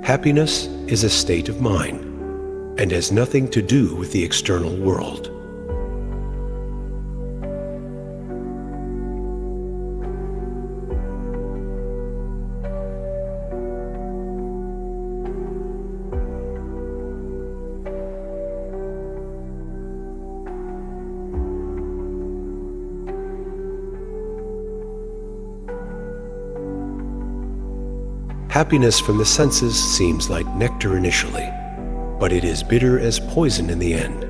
Happiness is a state of mind and has nothing to do with the external world. Happiness from the senses seems like nectar initially, but it is bitter as poison in the end.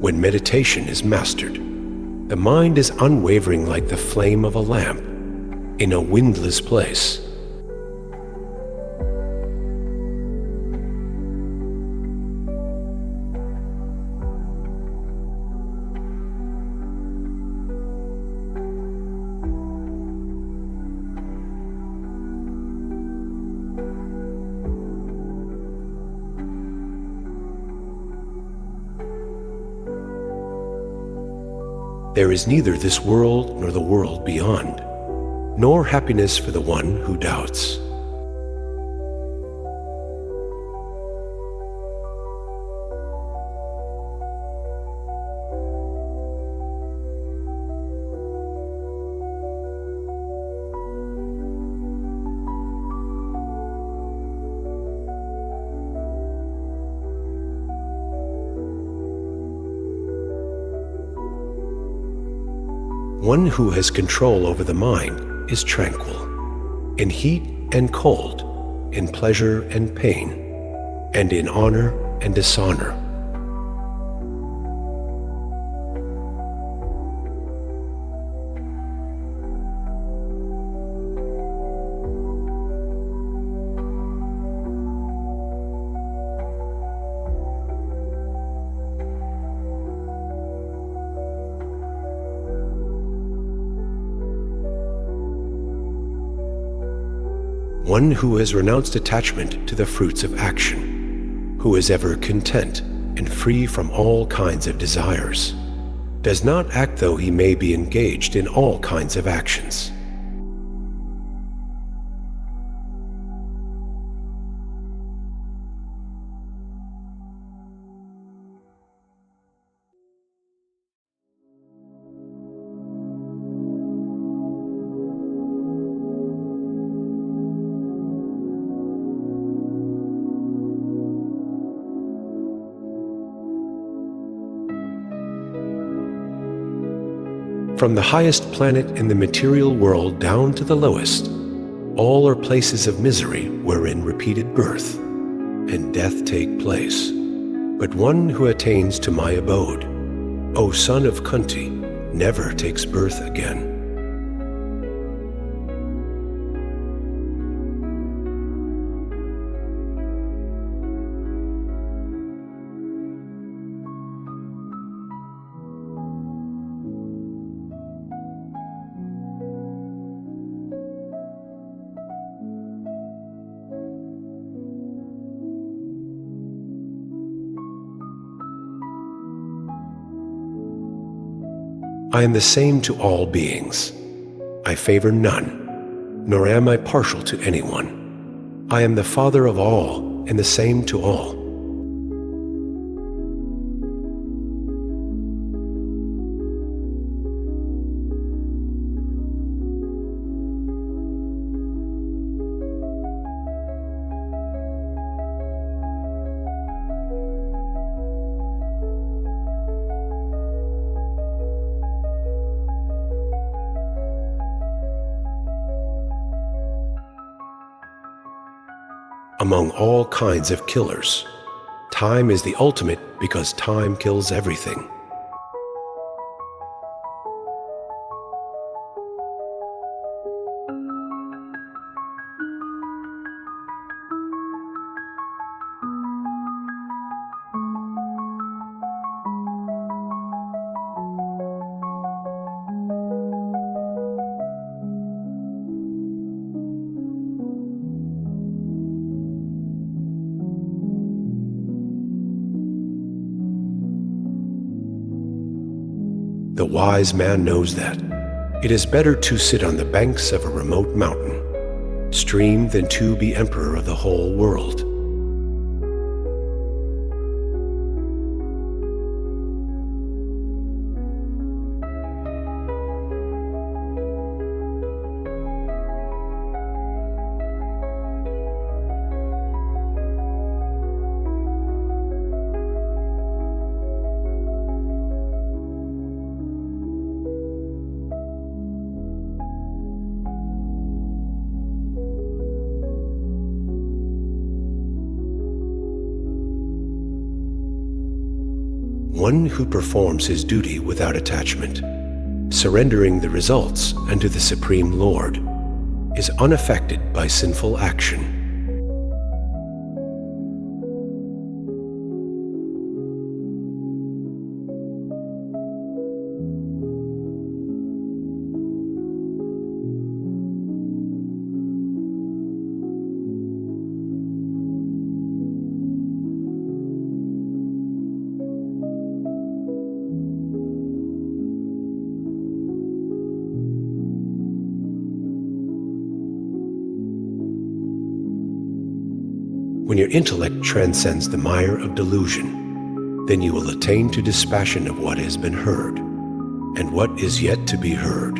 When meditation is mastered, the mind is unwavering like the flame of a lamp in a windless place. There is neither this world nor the world beyond, nor happiness for the one who doubts. One who has control over the mind is tranquil, in heat and cold, in pleasure and pain, and in honor and dishonor. One who has renounced attachment to the fruits of action, who is ever content and free from all kinds of desires, does not act though he may be engaged in all kinds of actions. From the highest planet in the material world down to the lowest, all are places of misery wherein repeated birth and death take place. But one who attains to my abode, O son of Kunti, never takes birth again. I am the same to all beings. I favor none, nor am I partial to anyone. I am the Father of all and the same to all. Among all kinds of killers, time is the ultimate because time kills everything. The wise man knows that. It is better to sit on the banks of a remote mountain, stream than to be emperor of the whole world. One who performs his duty without attachment, surrendering the results unto the Supreme Lord, is unaffected by sinful action. When your intellect transcends the mire of delusion, then you will attain to dispassion of what has been heard, and what is yet to be heard.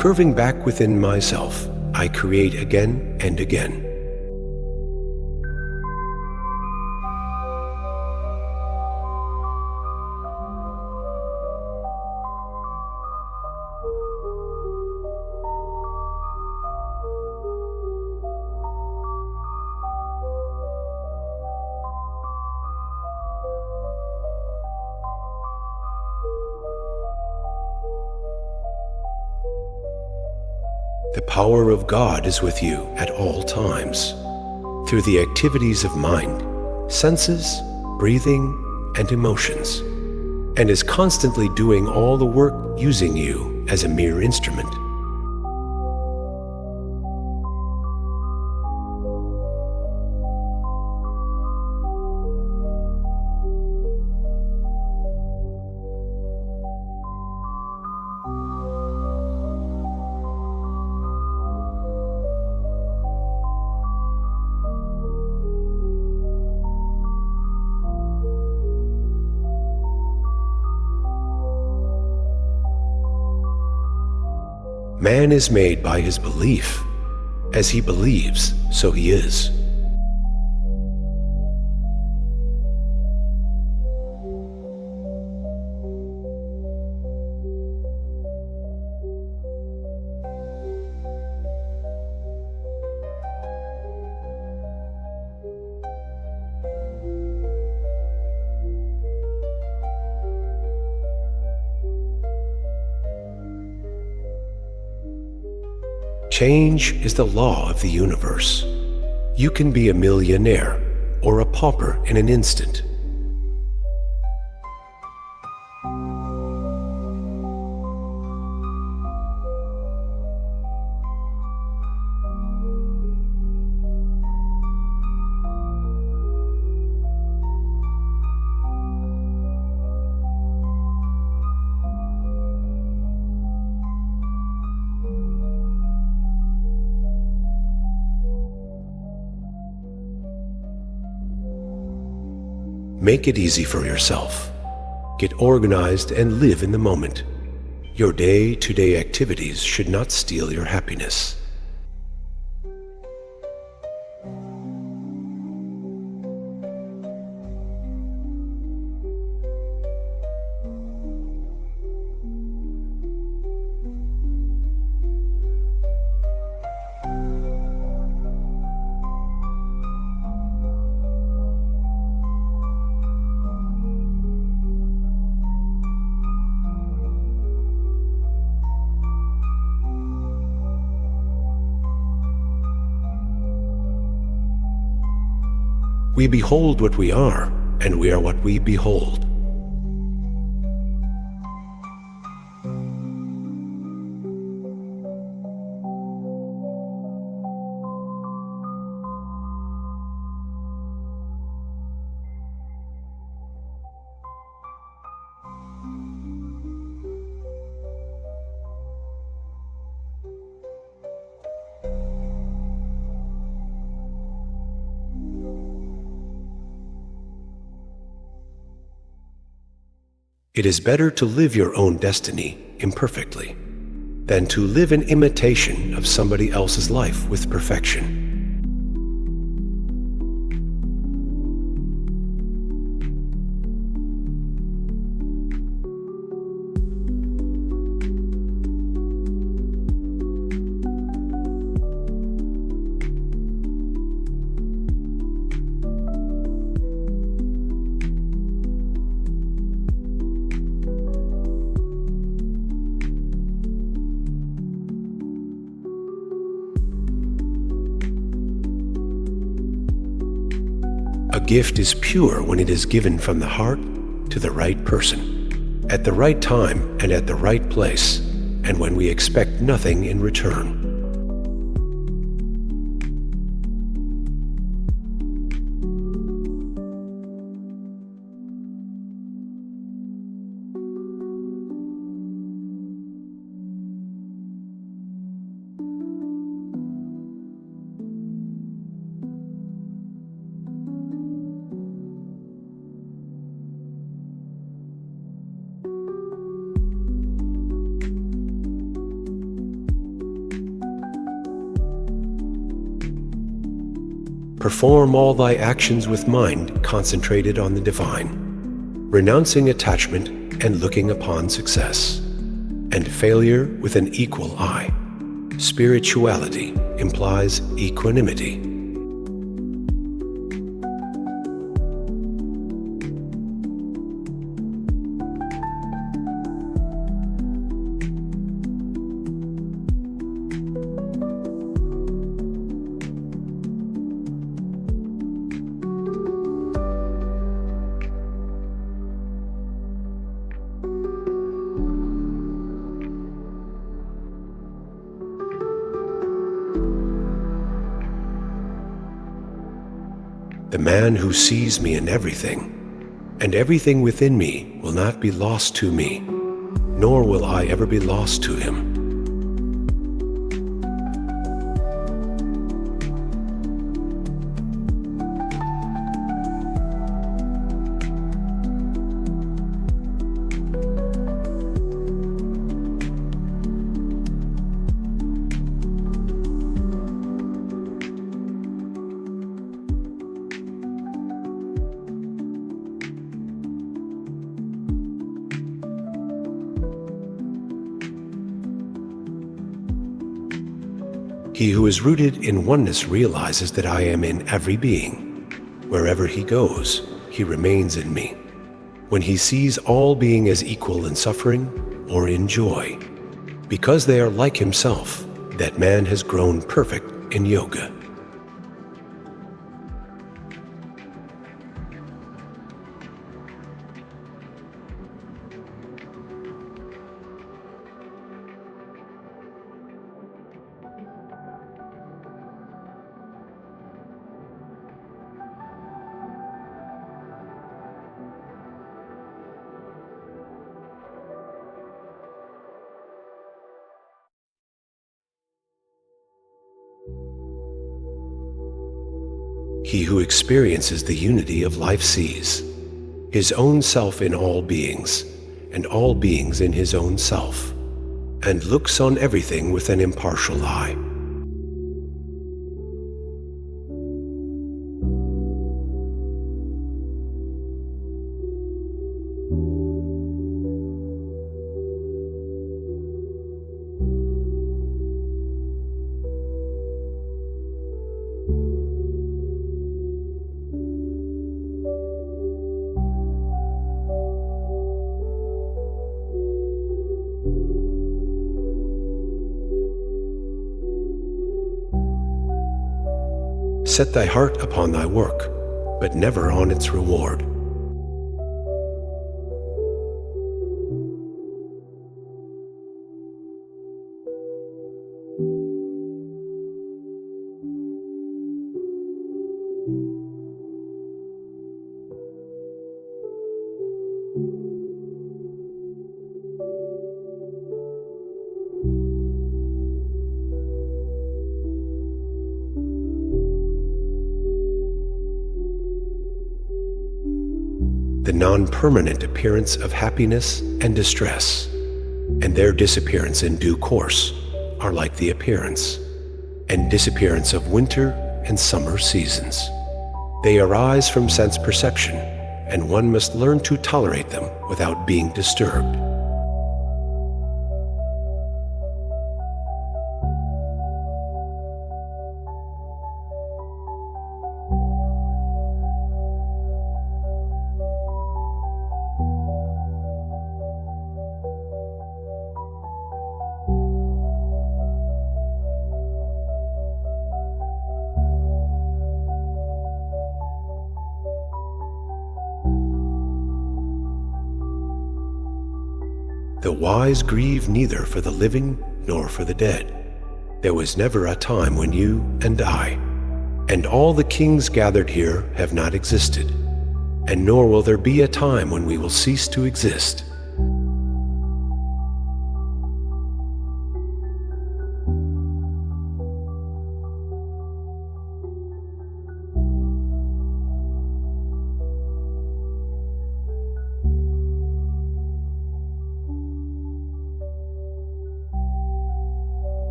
Curving back within myself, I create again and again. The power of God is with you at all times, through the activities of mind, senses, breathing, and emotions, and is constantly doing all the work using you as a mere instrument. Man is made by his belief. As he believes, so he is. Change is the law of the universe. You can be a millionaire or a pauper in an instant. Make it easy for yourself. Get organized and live in the moment. Your day-to-day activities should not steal your happiness. We behold what we are, and we are what we behold. It is better to live your own destiny imperfectly than to live in imitation of somebody else's life with perfection. A gift is pure when it is given from the heart to the right person, at the right time and at the right place, and when we expect nothing in return. Perform all thy actions with mind concentrated on the divine, renouncing attachment and looking upon success, and failure with an equal eye. Spirituality implies equanimity. The man who sees me in everything, and everything within me will not be lost to me, nor will I ever be lost to him. He who is rooted in oneness realizes that I am in every being. Wherever he goes, he remains in me. When he sees all being as equal in suffering or in joy, because they are like himself, that man has grown perfect in yoga. He who experiences the unity of life sees his own self in all beings, and all beings in his own self, and looks on everything with an impartial eye. Set thy heart upon thy work, but never on its reward. The non-permanent appearance of happiness and distress, and their disappearance in due course, are like the appearance and disappearance of winter and summer seasons. They arise from sense perception, and one must learn to tolerate them without being disturbed. The wise grieve neither for the living nor for the dead. There was never a time when you and I, and all the kings gathered here have not existed, and nor will there be a time when we will cease to exist.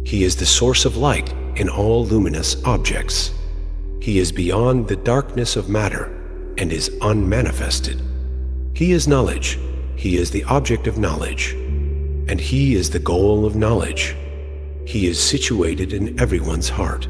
He is the source of light in all luminous objects. He is beyond the darkness of matter and is unmanifested. He is knowledge. He is the object of knowledge, and he is the goal of knowledge. He is situated in everyone's heart.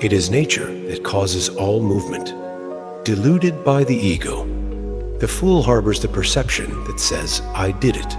It is nature that causes all movement. Deluded by the ego, the fool harbors the perception that says, "I did it."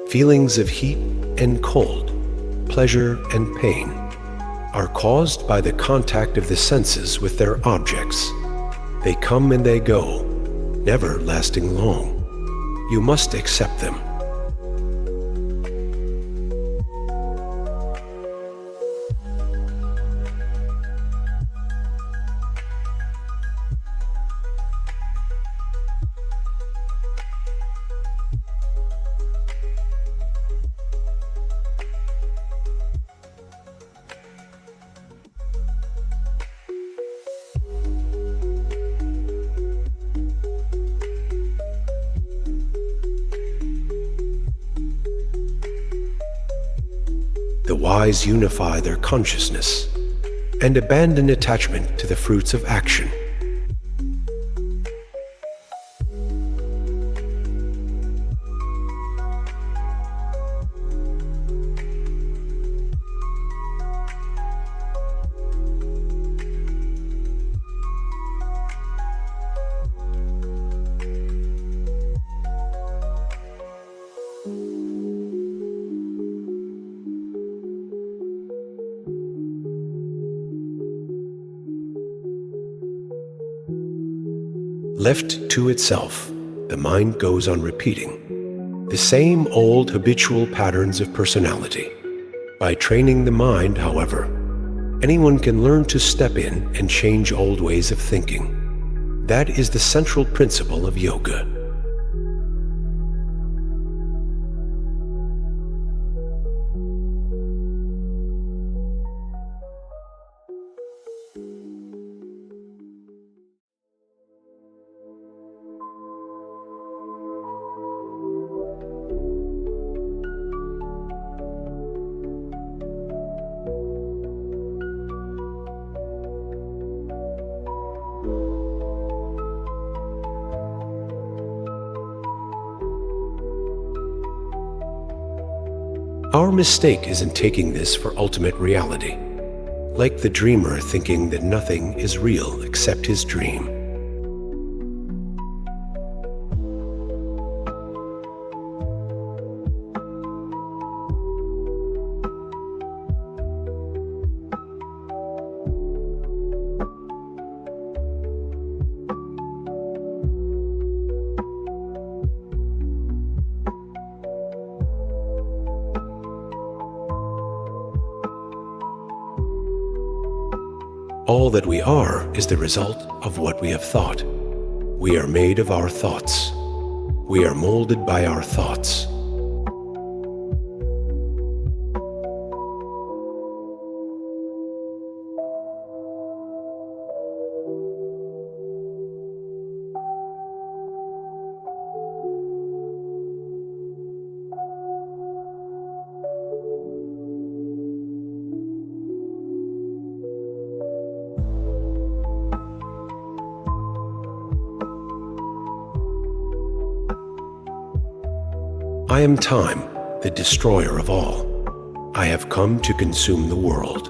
Feelings of heat and cold, pleasure and pain, are caused by the contact of the senses with their objects. They come and they go, never lasting long. You must accept them. The wise unify their consciousness and abandon attachment to the fruits of action. Left to itself, the mind goes on repeating the same old habitual patterns of personality. By training the mind, however, anyone can learn to step in and change old ways of thinking. That is the central principle of yoga. Our mistake is in taking this for ultimate reality, like the dreamer thinking that nothing is real except his dream. All that we are is the result of what we have thought. We are made of our thoughts. We are molded by our thoughts. I am time, the destroyer of all. I have come to consume the world.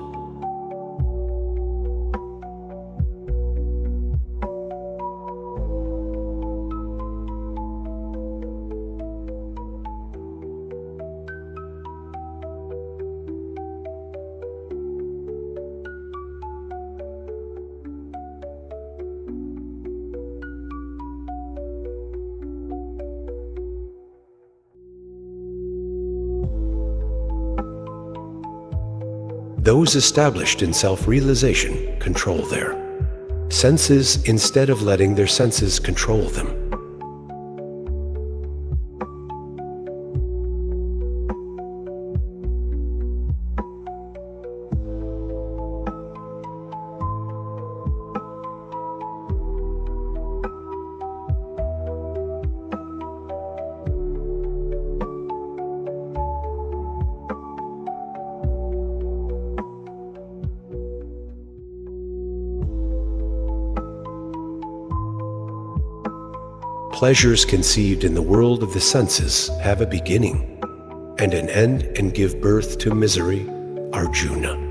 Those established in self-realization control their senses instead of letting their senses control them. Pleasures conceived in the world of the senses have a beginning and an end and give birth to misery, Arjuna.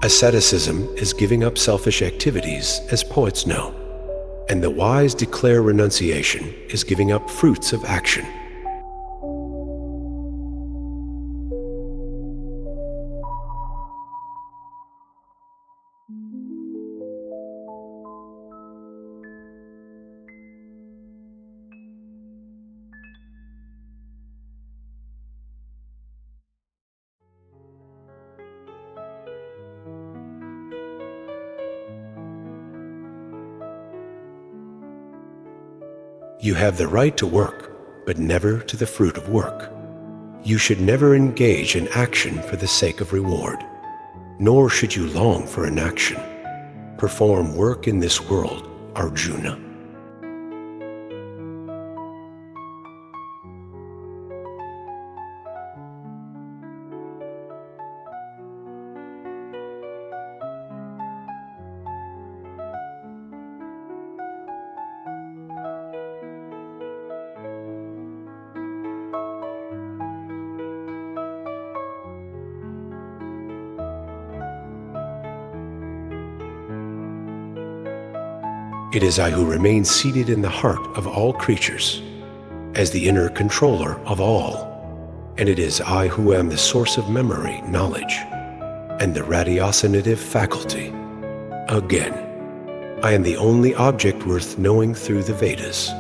Asceticism is giving up selfish activities, as poets know, and the wise declare renunciation is giving up fruits of action. You have the right to work, but never to the fruit of work. You should never engage in action for the sake of reward, nor should you long for an action. Perform work in this world, Arjuna. It is I who remain seated in the heart of all creatures, as the inner controller of all. And it is I who am the source of memory, knowledge, and the ratiocinative faculty. Again, I am the only object worth knowing through the Vedas.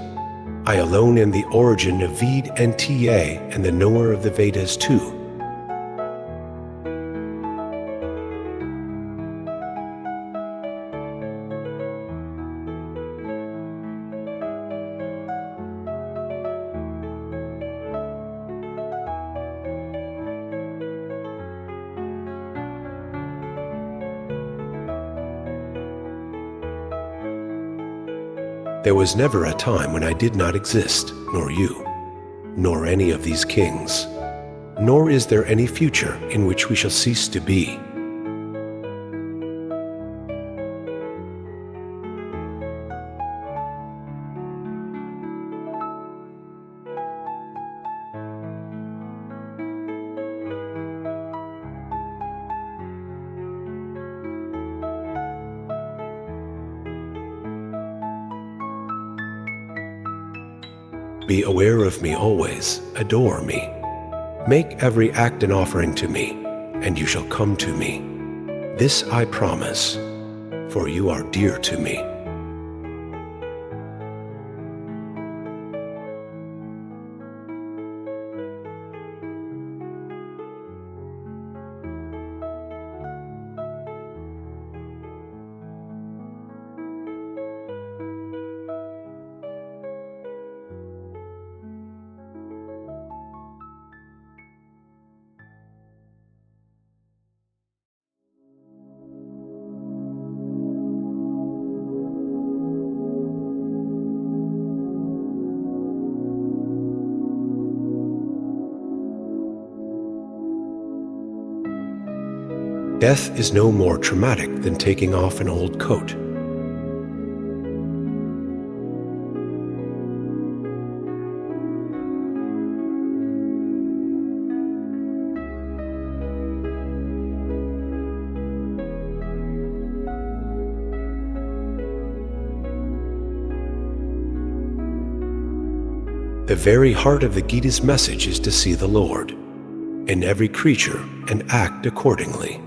I alone am the origin of Ved and Ta, and the knower of the Vedas too. There was never a time when I did not exist, nor you, nor any of these kings, nor is there any future in which we shall cease to be. Be aware of me always, adore me. Make every act an offering to me, and you shall come to me. This I promise, for you are dear to me. Death is no more traumatic than taking off an old coat. The very heart of the Gita's message is to see the Lord in every creature and act accordingly.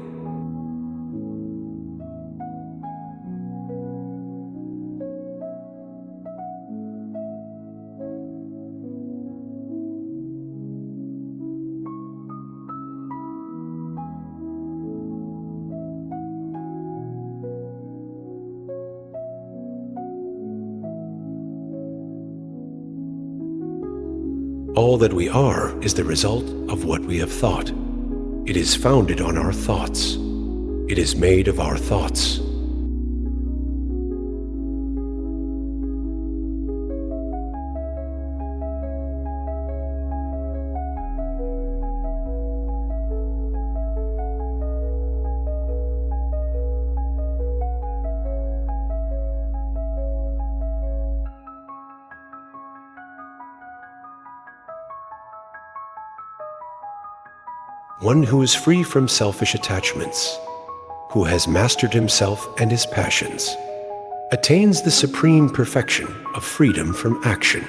All that we are is the result of what we have thought. It is founded on our thoughts. It is made of our thoughts. One who is free from selfish attachments, who has mastered himself and his passions, attains the supreme perfection of freedom from action.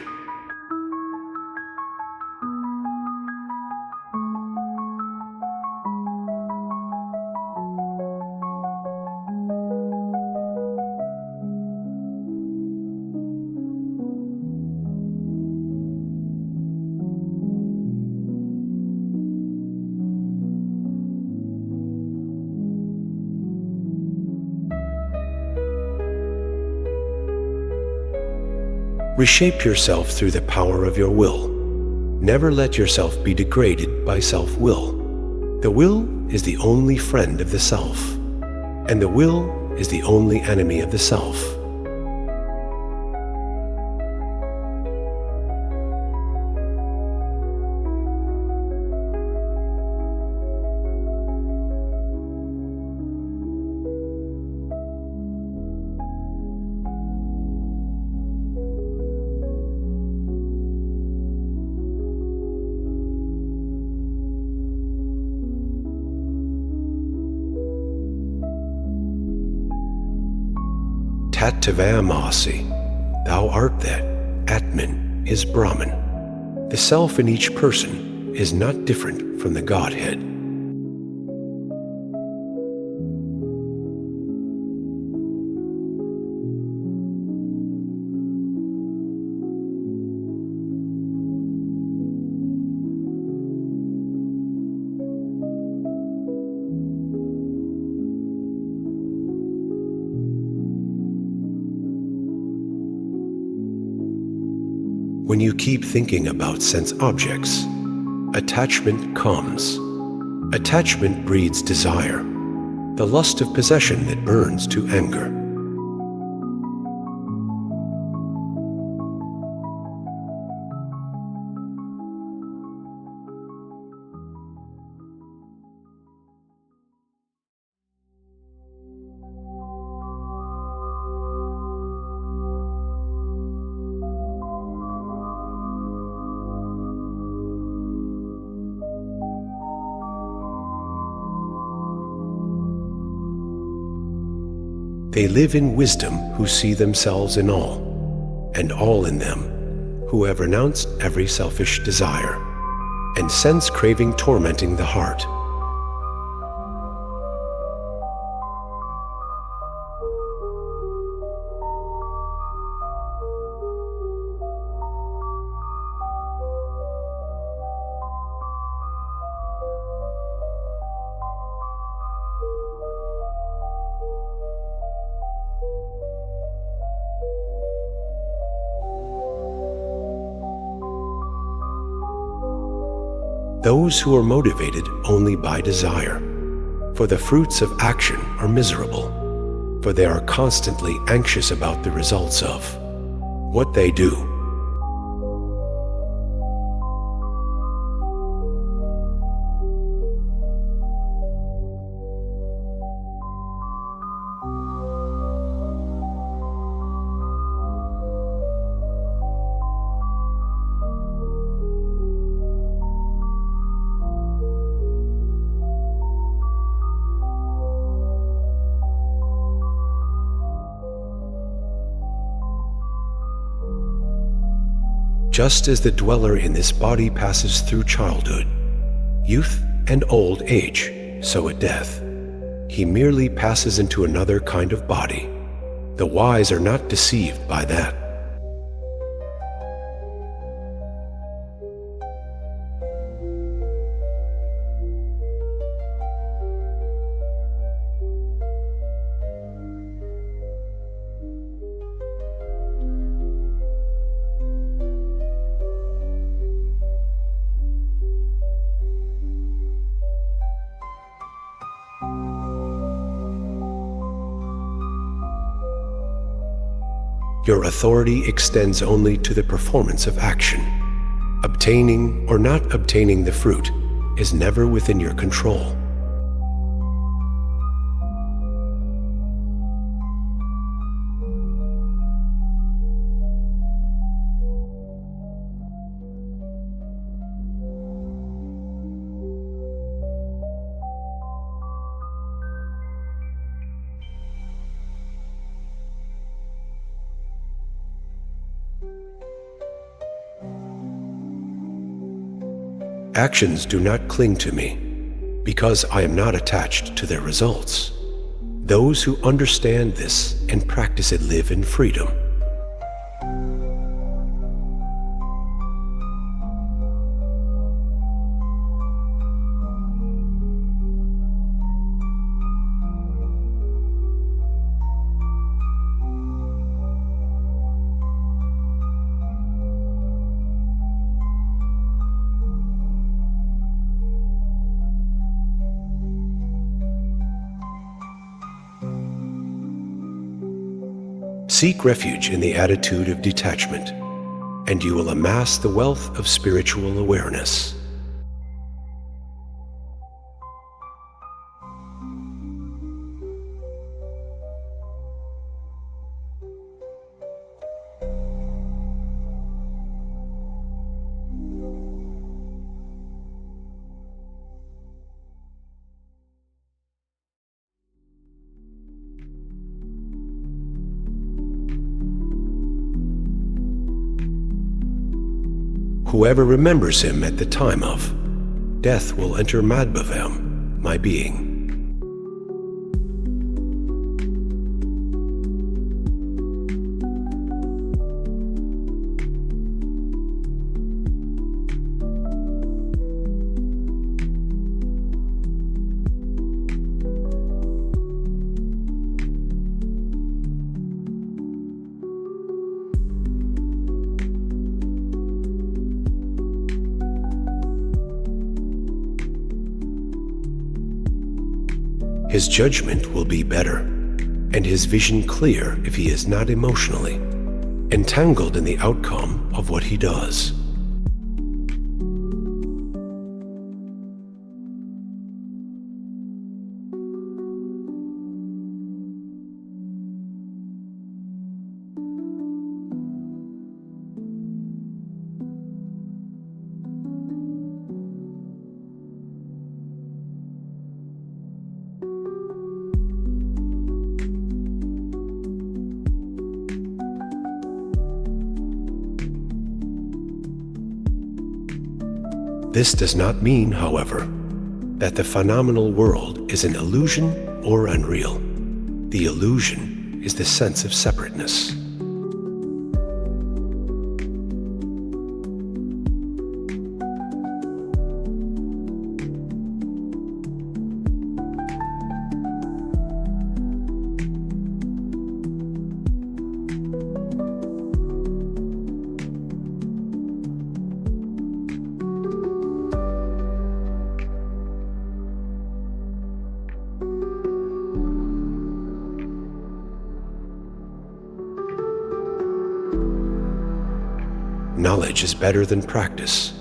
Reshape yourself through the power of your will. Never let yourself be degraded by self-will. The will is the only friend of the self, and the will is the only enemy of the self. Tat Tvamasi, thou art that, Atman is Brahman. The self in each person is not different from the Godhead. When you keep thinking about sense objects, attachment comes. Attachment breeds desire, the lust of possession that burns to anger. They live in wisdom who see themselves in all, and all in them, who have renounced every selfish desire, and sense craving tormenting the heart. Those who are motivated only by desire, for the fruits of action are miserable, for they are constantly anxious about the results of what they do. Just as the dweller in this body passes through childhood, youth, and old age, so at death, he merely passes into another kind of body. The wise are not deceived by that. Your authority extends only to the performance of action. Obtaining or not obtaining the fruit is never within your control. Actions do not cling to me, because I am not attached to their results. Those who understand this and practice it live in freedom. Seek refuge in the attitude of detachment, and you will amass the wealth of spiritual awareness. Whoever remembers him at the time of death will enter Madbhavam, my being. His judgment will be better, and his vision clear if he is not emotionally entangled in the outcome of what he does. This does not mean, however, that the phenomenal world is an illusion or unreal. The illusion is the sense of separateness. Knowledge is better than practice.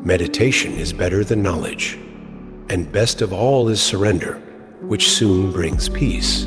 Meditation is better than knowledge. And best of all is surrender, which soon brings peace.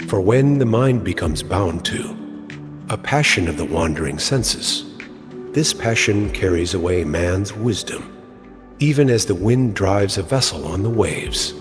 For when the mind becomes bound to a passion of the wandering senses, this passion carries away man's wisdom, even as the wind drives a vessel on the waves.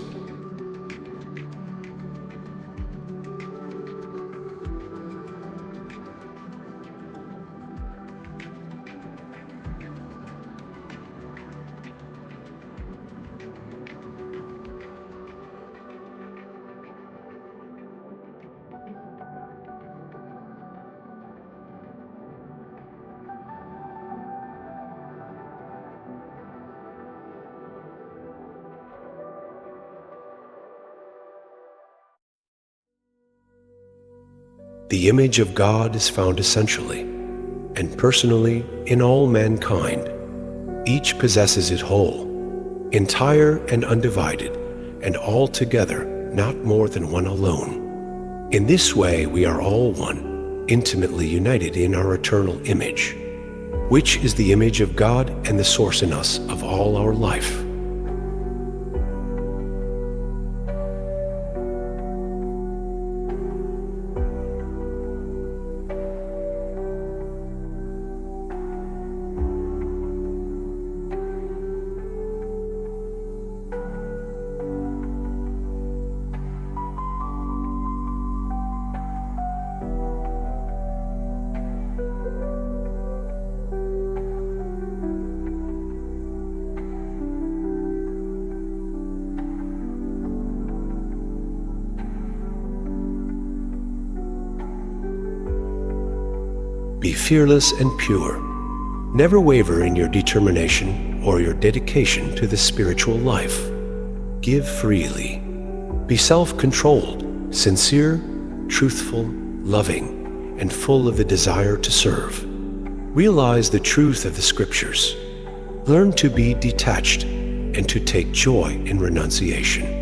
The image of God is found essentially and personally in all mankind. Each possesses it whole, entire and undivided, and altogether not more than one alone. In this way we are all one, intimately united in our eternal image, which is the image of God and the source in us of all our life. Be fearless and pure. Never waver in your determination or your dedication to the spiritual life. Give freely. Be self-controlled, sincere, truthful, loving, and full of the desire to serve. Realize the truth of the scriptures. Learn to be detached and to take joy in renunciation.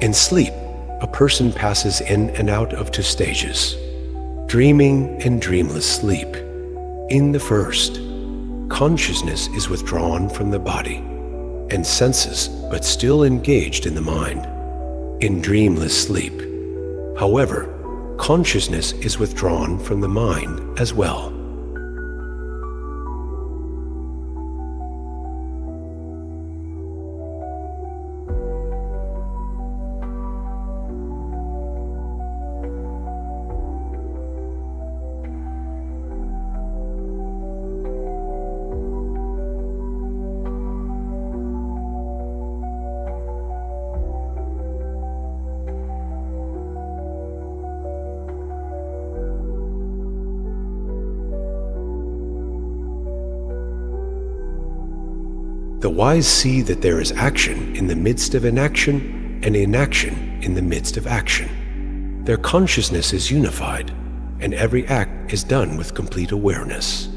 In sleep, a person passes in and out of two stages: dreaming and dreamless sleep. In the first, consciousness is withdrawn from the body and senses, but still engaged in the mind. In dreamless sleep, however, consciousness is withdrawn from the mind as well. The wise see that there is action in the midst of inaction and inaction in the midst of action. Their consciousness is unified, and every act is done with complete awareness.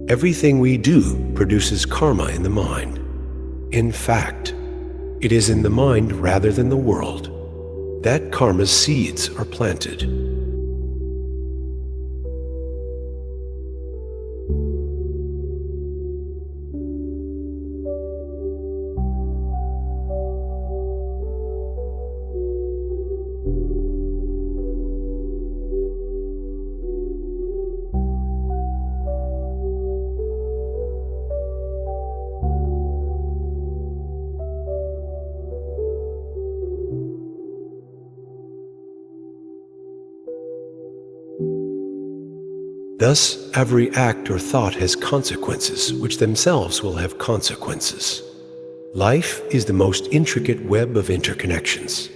Everything we do produces karma in the mind. In fact, it is in the mind rather than the world that karma's seeds are planted. Thus, every act or thought has consequences, which themselves will have consequences. Life is the most intricate web of interconnections.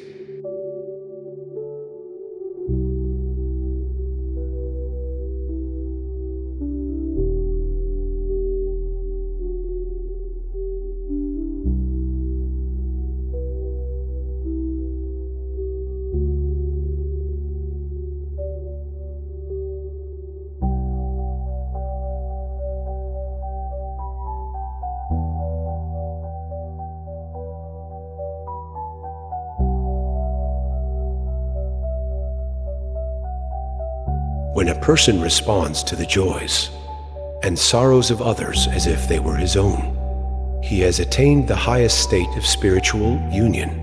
When a person responds to the joys and sorrows of others as if they were his own, he has attained the highest state of spiritual union.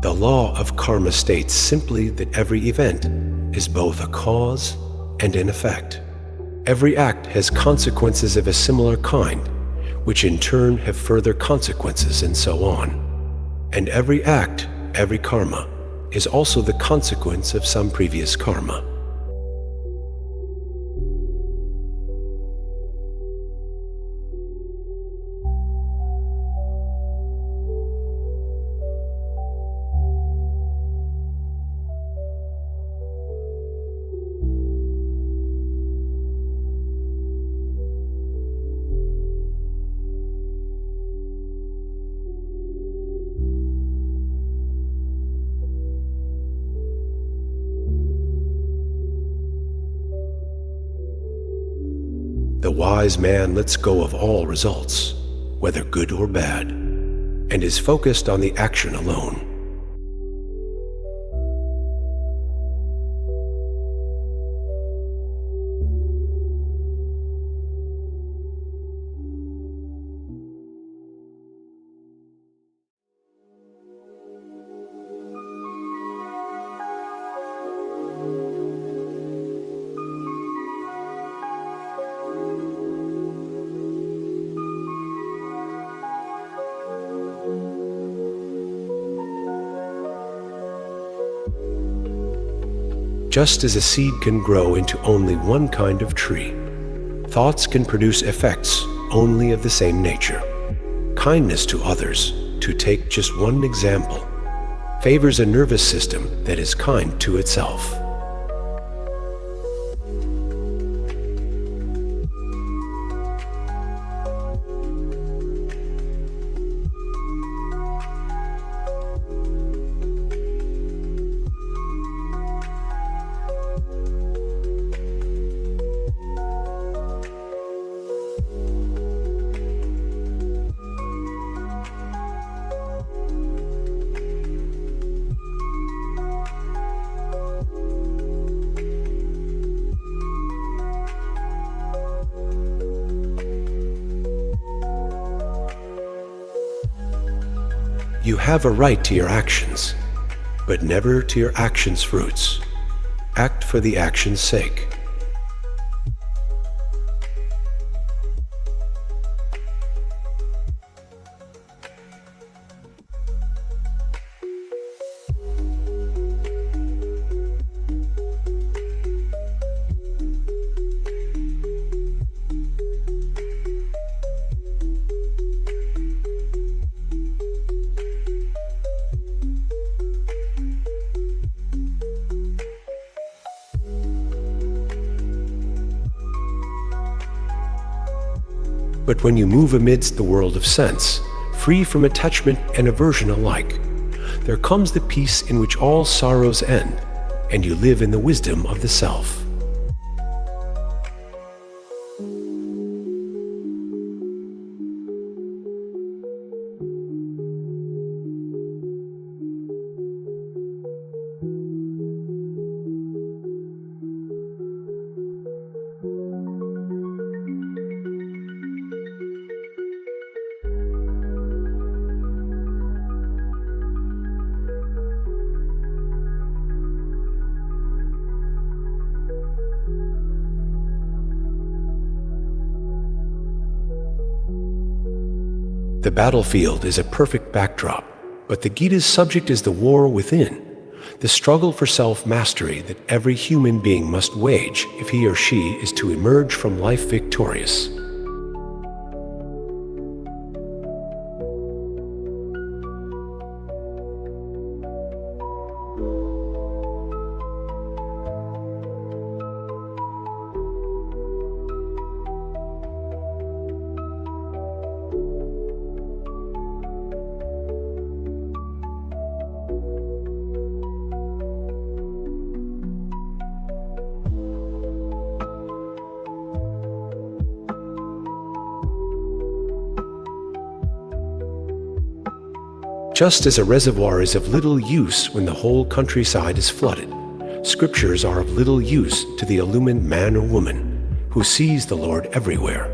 The law of karma states simply that every event is both a cause and an effect. Every act has consequences of a similar kind, which in turn have further consequences, and so on. And every act, every karma, is also the consequence of some previous karma. The wise man lets go of all results, whether good or bad, and is focused on the action alone. Just as a seed can grow into only one kind of tree, thoughts can produce effects only of the same nature. Kindness to others, to take just one example, favors a nervous system that is kind to itself. You have a right to your actions, but never to your actions' fruits. Act for the action's sake. But when you move amidst the world of sense, free from attachment and aversion alike, there comes the peace in which all sorrows end, and you live in the wisdom of the self. The battlefield is a perfect backdrop, but the Gita's subject is the war within, the struggle for self-mastery that every human being must wage if he or she is to emerge from life victorious. Just as a reservoir is of little use when the whole countryside is flooded, scriptures are of little use to the illumined man or woman who sees the Lord everywhere.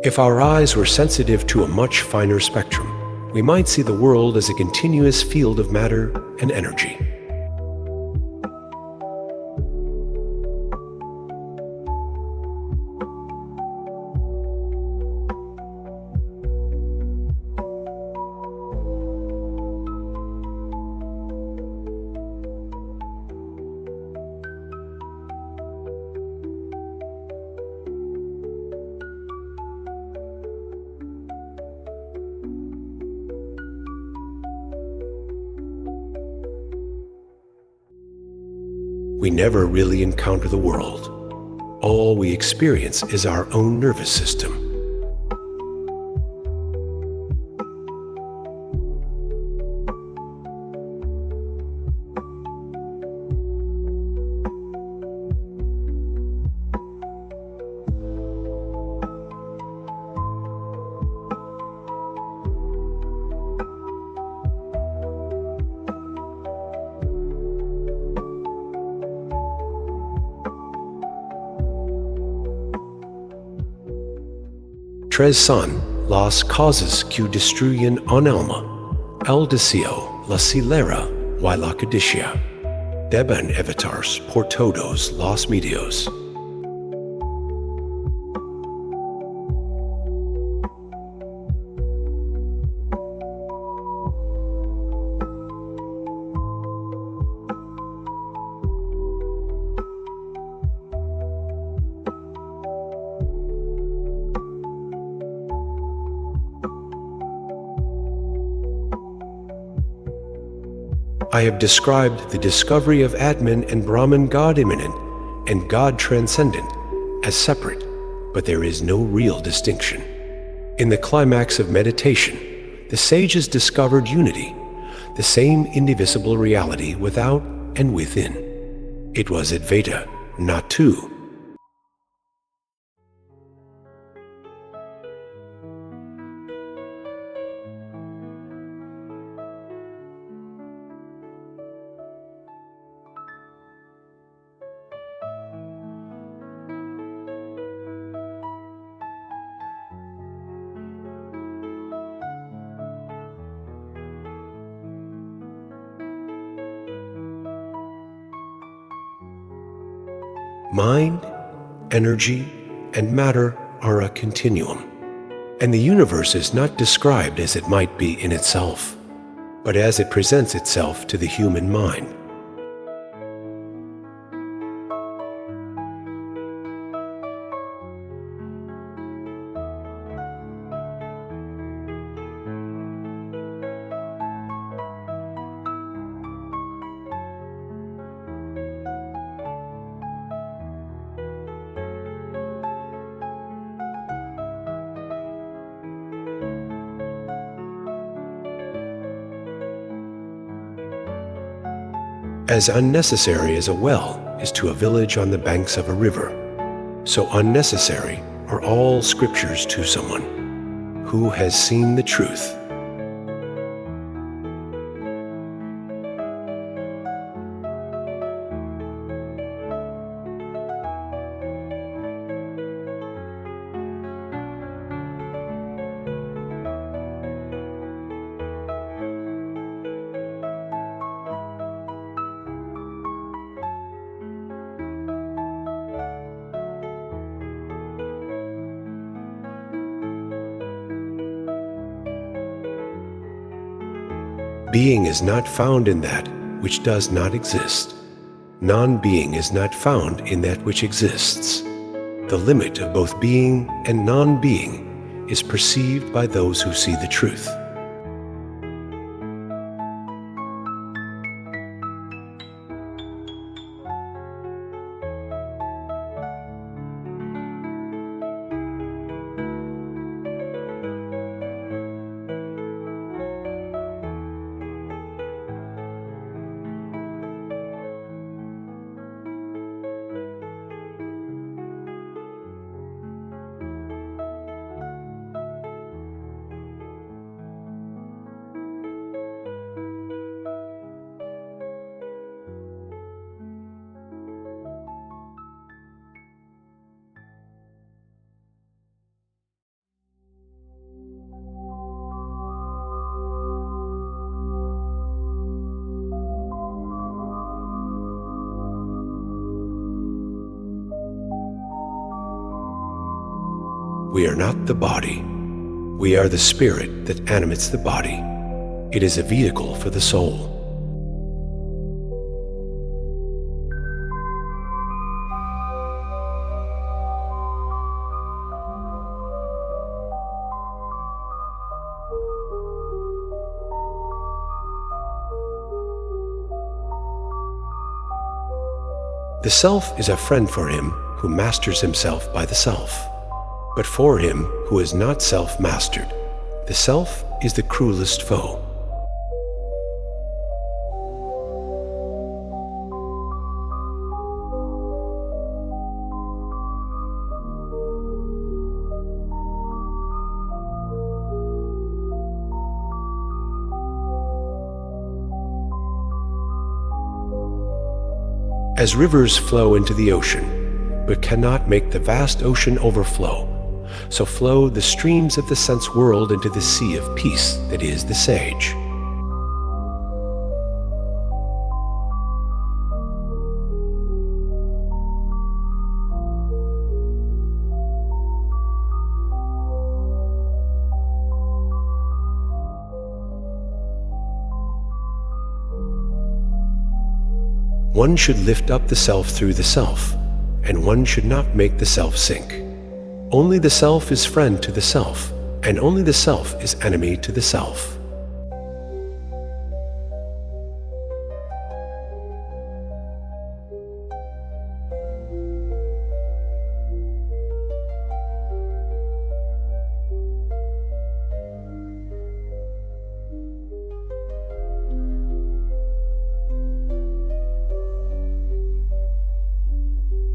If our eyes were sensitive to a much finer spectrum, we might see the world as a continuous field of matter and energy. We never really encounter the world. All we experience is our own nervous system. Tres son las causas que destruyen un alma, el deseo, la celera y la codicia, deben evitarse por todos los medios. I have described the discovery of Atman and Brahman God immanent and God transcendent as separate, but there is no real distinction. In the climax of meditation, the sages discovered unity, the same indivisible reality without and within. It was Advaita, not two. Mind, energy, and matter are a continuum, and the universe is not described as it might be in itself, but as it presents itself to the human mind. As unnecessary as a well is to a village on the banks of a river, so unnecessary are all scriptures to someone who has seen the truth. Being is not found in that which does not exist. Non-being is not found in that which exists. The limit of both being and non-being is perceived by those who see the truth. We are not the body. We are the spirit that animates the body. It is a vehicle for the soul. The self is a friend for him who masters himself by the self. But for him who is not self-mastered, the self is the cruelest foe. As rivers flow into the ocean, but cannot make the vast ocean overflow, so flow the streams of the sense world into the sea of peace that is the sage. One should lift up the self through the self, and one should not make the self sink. Only the self is friend to the self, and only the self is enemy to the self.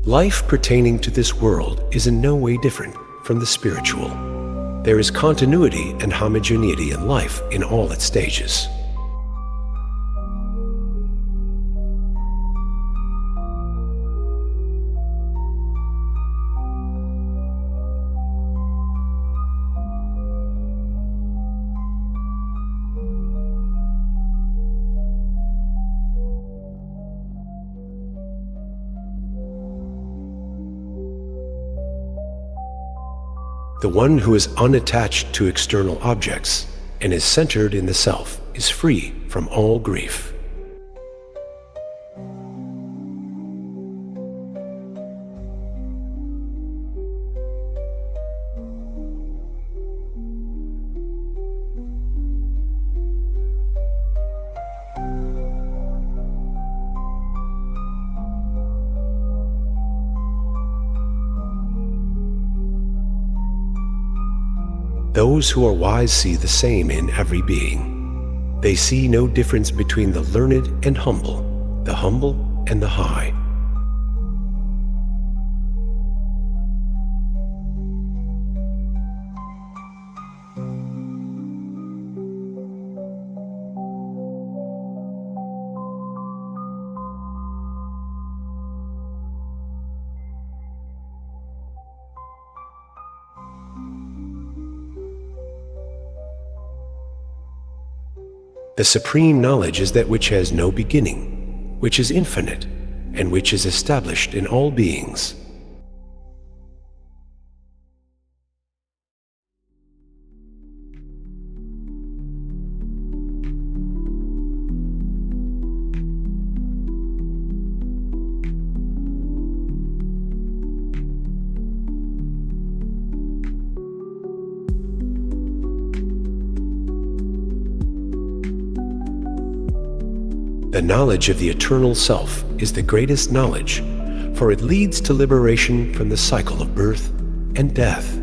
Life pertaining to this world is in no way different from the spiritual. There is continuity and homogeneity in life in all its stages. The one who is unattached to external objects and is centered in the self is free from all grief. Those who are wise see the same in every being. They see no difference between the learned and the humble and the high. The supreme knowledge is that which has no beginning, which is infinite, and which is established in all beings. The knowledge of the eternal self is the greatest knowledge, for it leads to liberation from the cycle of birth and death.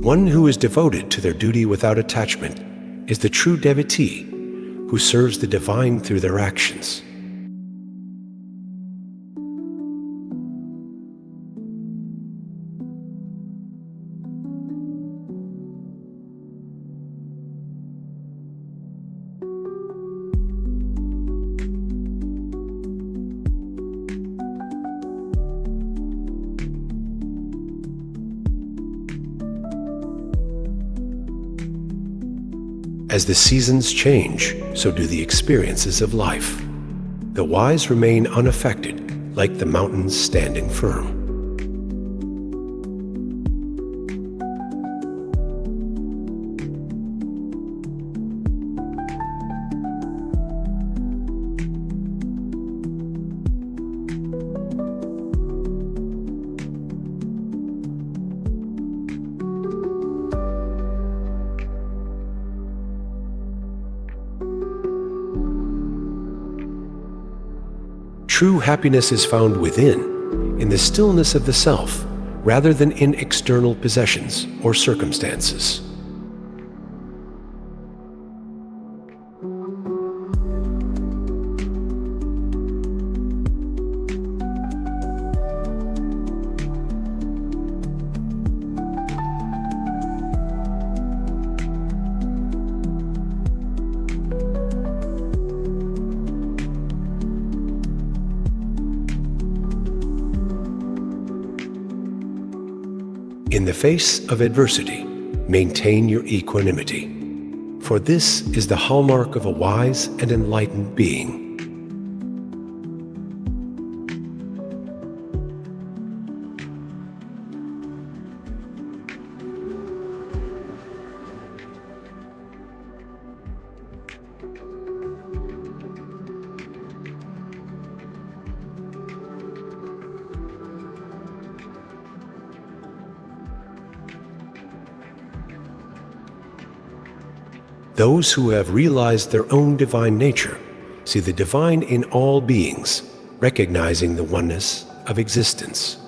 One who is devoted to their duty without attachment is the true devotee who serves the divine through their actions. As the seasons change, so do the experiences of life. The wise remain unaffected, like the mountains standing firm. True happiness is found within, in the stillness of the self, rather than in external possessions or circumstances. In the face of adversity, maintain your equanimity, for this is the hallmark of a wise and enlightened being. Those who have realized their own divine nature see the divine in all beings, recognizing the oneness of existence.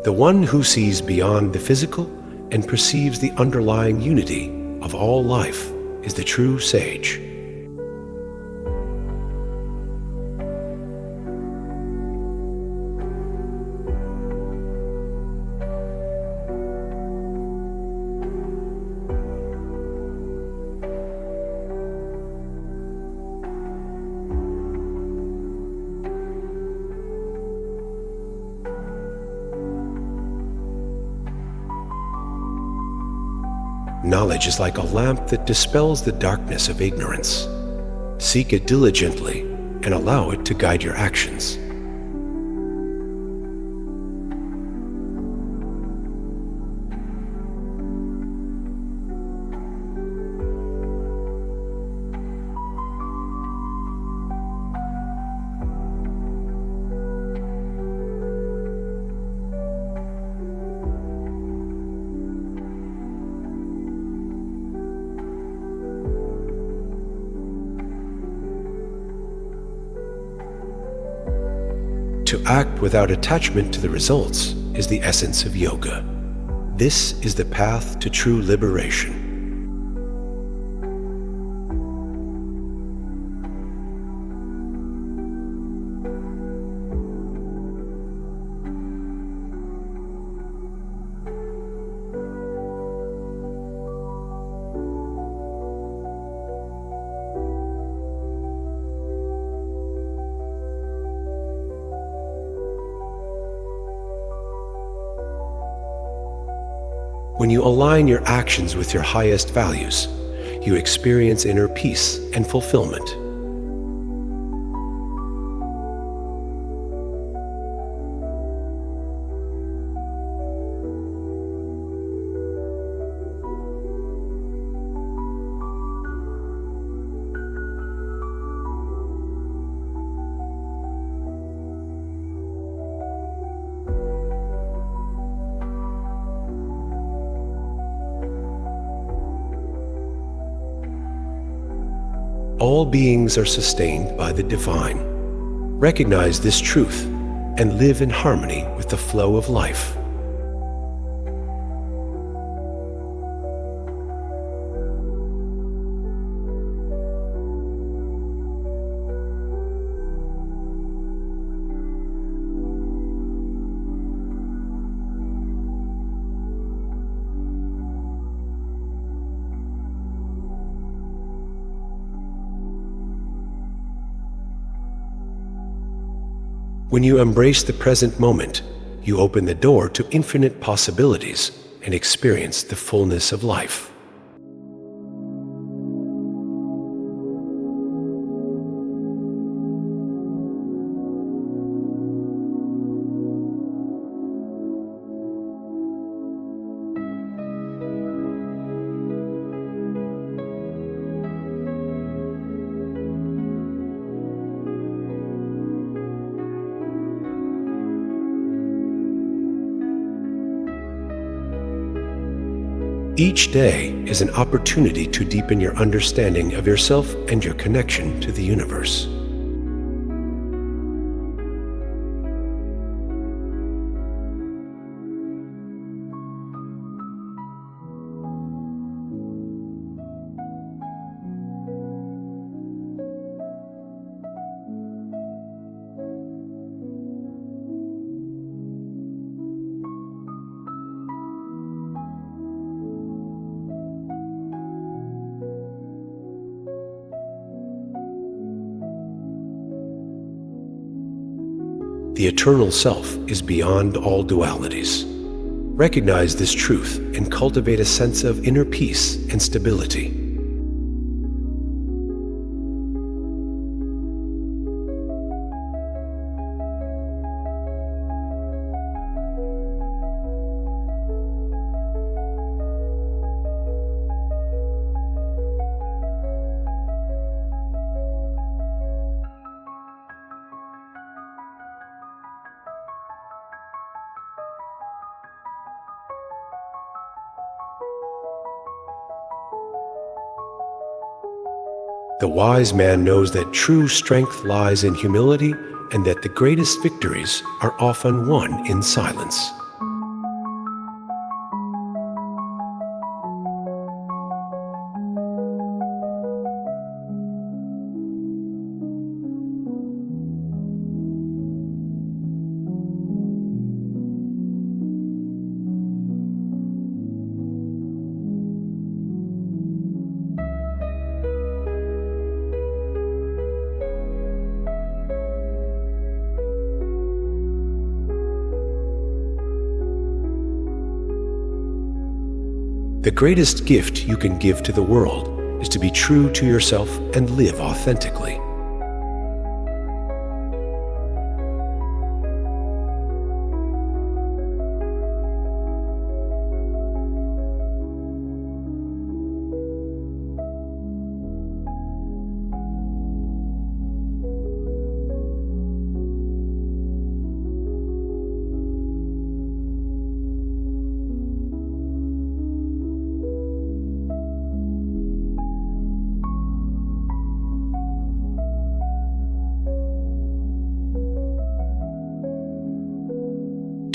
The one who sees beyond the physical and perceives the underlying unity of all life is the true sage. Knowledge is like a lamp that dispels the darkness of ignorance. Seek it diligently and allow it to guide your actions. To act without attachment to the results is the essence of yoga. This is the path to true liberation. When you align your actions with your highest values, you experience inner peace and fulfillment. All beings are sustained by the divine. Recognize this truth and live in harmony with the flow of life. When you embrace the present moment, you open the door to infinite possibilities and experience the fullness of life. Each day is an opportunity to deepen your understanding of yourself and your connection to the universe. The eternal self is beyond all dualities. Recognize this truth and cultivate a sense of inner peace and stability. The wise man knows that true strength lies in humility and that the greatest victories are often won in silence. The greatest gift you can give to the world is to be true to yourself and live authentically.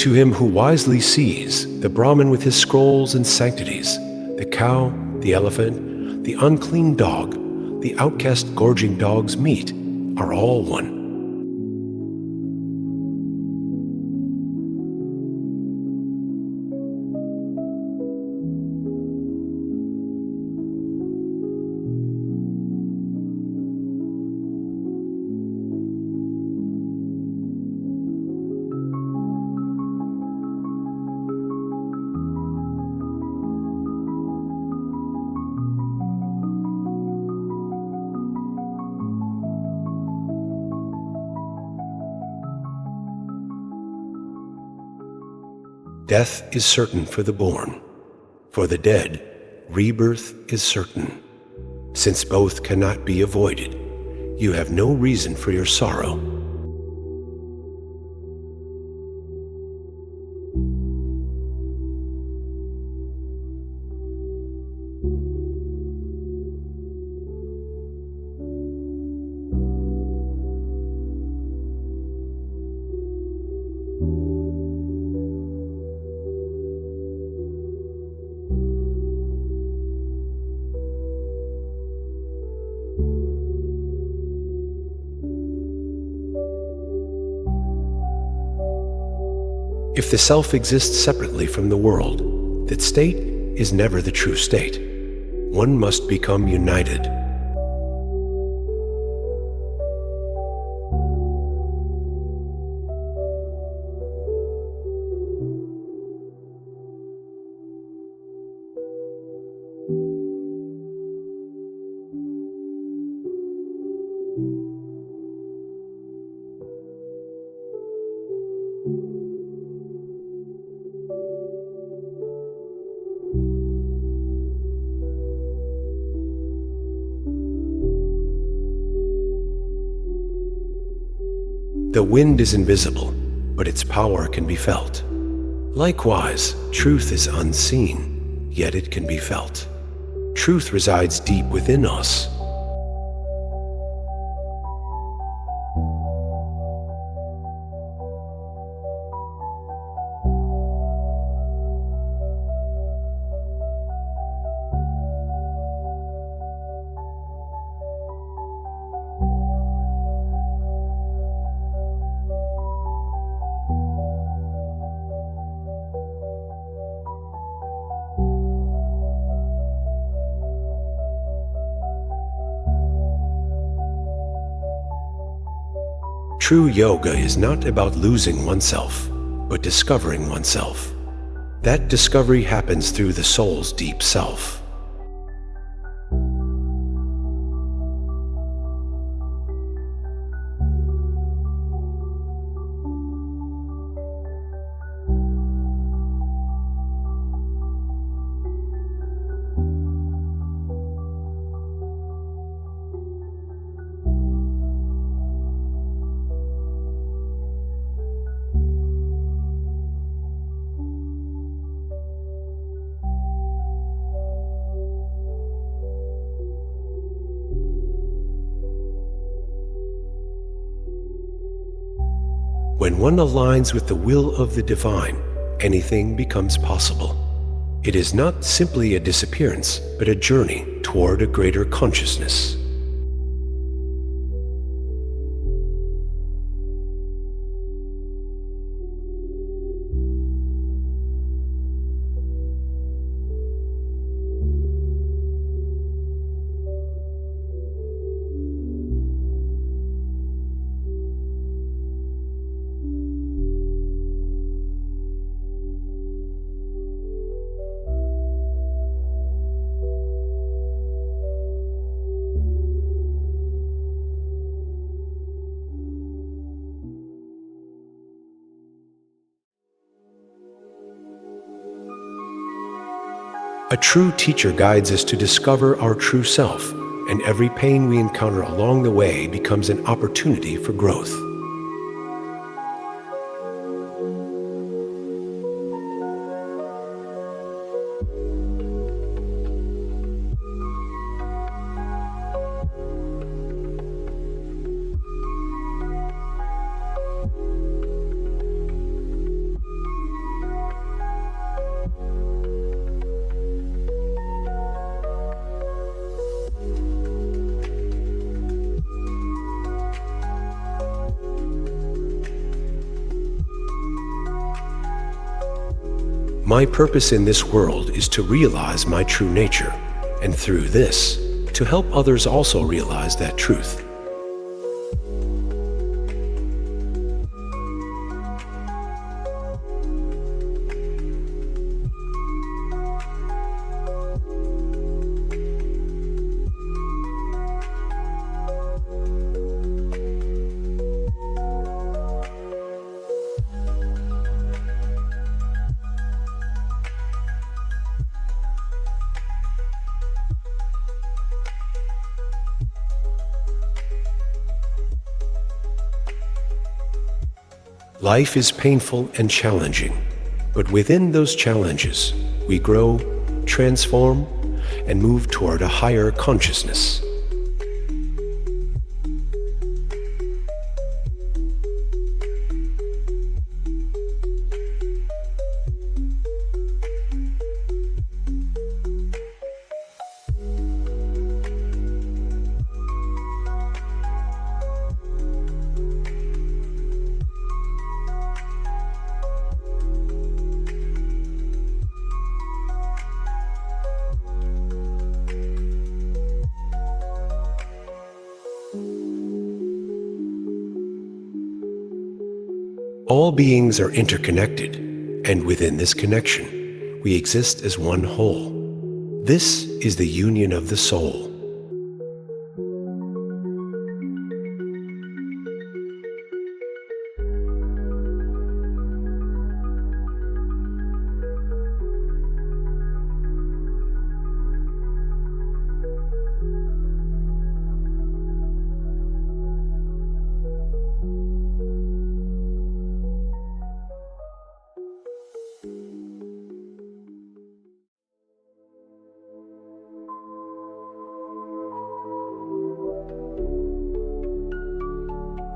To him who wisely sees, the Brahmin with his scrolls and sanctities, the cow, the elephant, the unclean dog, the outcast gorging dog's meat, are all one. Death is certain for the born. For the dead, rebirth is certain. Since both cannot be avoided, you have no reason for your sorrow. If the self exists separately from the world, that state is never the true state. One must become united. The wind is invisible, but its power can be felt. Likewise, truth is unseen, yet it can be felt. Truth resides deep within us. True yoga is not about losing oneself, but discovering oneself. That discovery happens through the soul's deep self. When one aligns with the will of the divine, anything becomes possible. It is not simply a disappearance, but a journey toward a greater consciousness. A true teacher guides us to discover our true self, and every pain we encounter along the way becomes an opportunity for growth. My purpose in this world is to realize my true nature, and through this, to help others also realize that truth. Life is painful and challenging, but within those challenges, we grow, transform, and move toward a higher consciousness. All beings are interconnected, and within this connection, we exist as one whole. This is the union of the soul.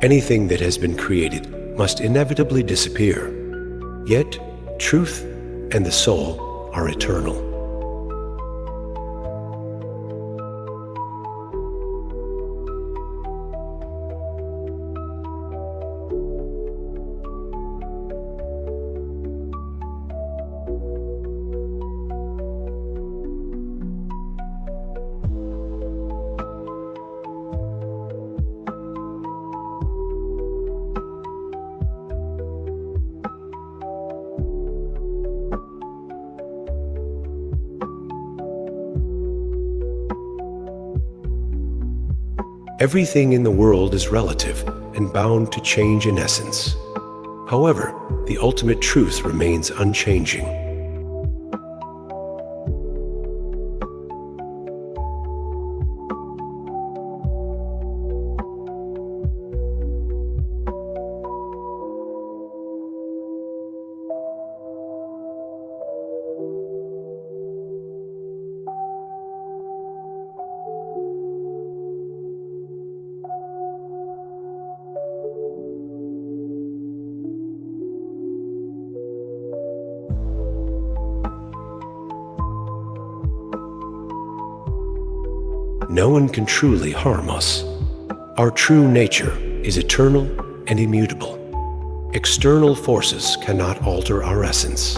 Anything that has been created must inevitably disappear. Yet, truth and the soul are eternal. Everything in the world is relative and bound to change in essence. However, the ultimate truth remains unchanging. No one can truly harm us. Our true nature is eternal and immutable. External forces cannot alter our essence.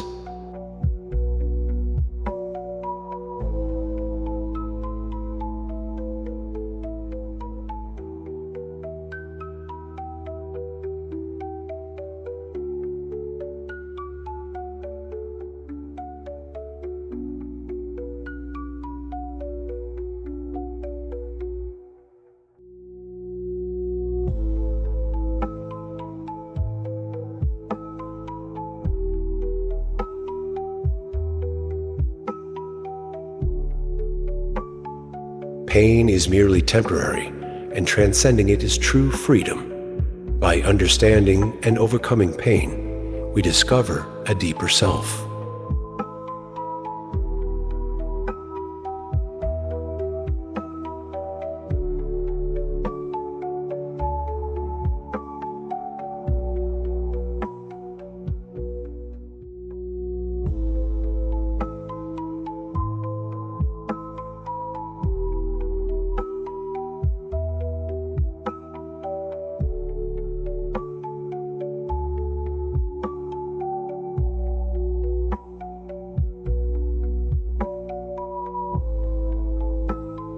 Pain is merely temporary, and transcending it is true freedom. By understanding and overcoming pain, we discover a deeper self.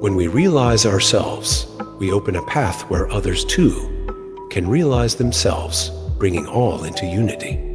When we realize ourselves, we open a path where others too can realize themselves, bringing all into unity.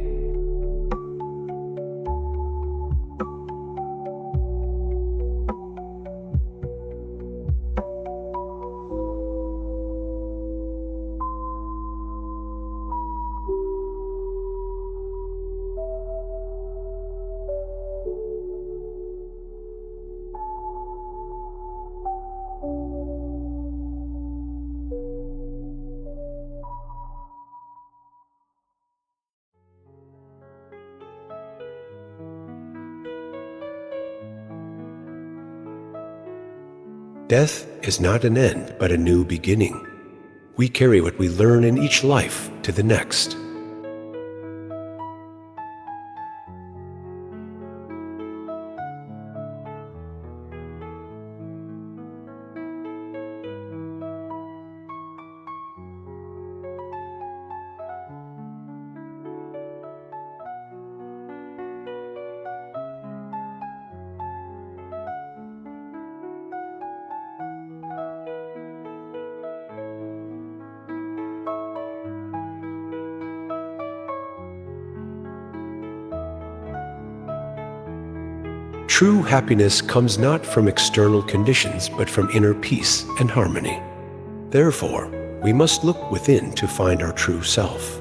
Death is not an end, but a new beginning. We carry what we learn in each life to the next. True happiness comes not from external conditions, but from inner peace and harmony. Therefore, we must look within to find our true self.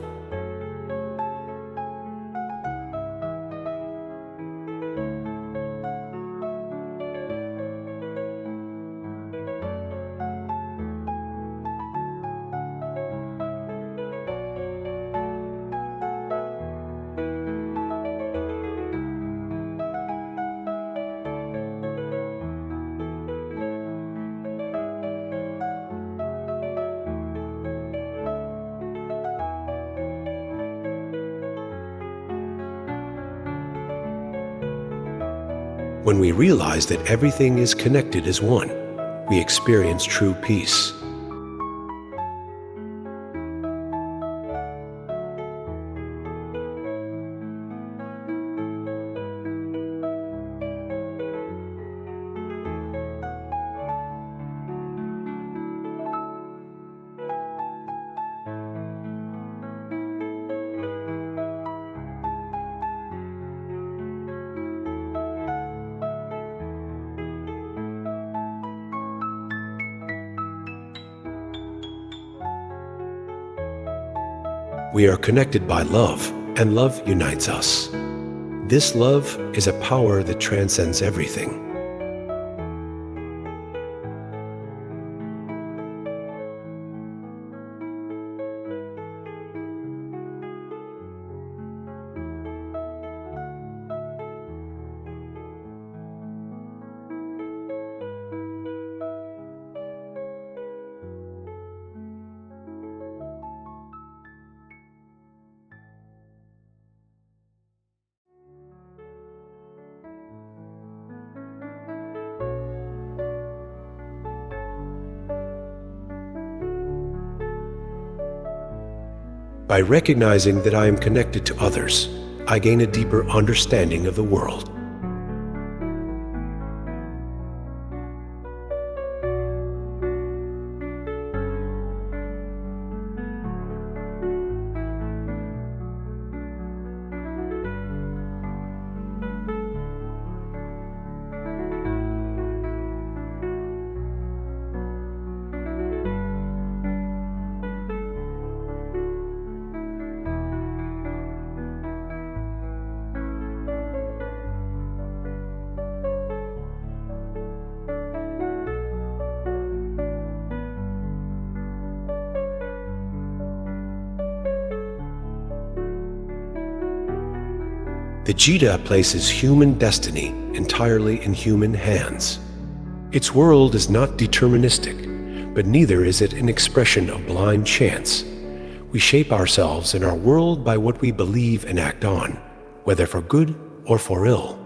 When we realize that everything is connected as one, we experience true peace. We are connected by love, and love unites us. This love is a power that transcends everything. By recognizing that I am connected to others, I gain a deeper understanding of the world. The Gita places human destiny entirely in human hands. Its world is not deterministic, but neither is it an expression of blind chance. We shape ourselves and our world by what we believe and act on, whether for good or for ill.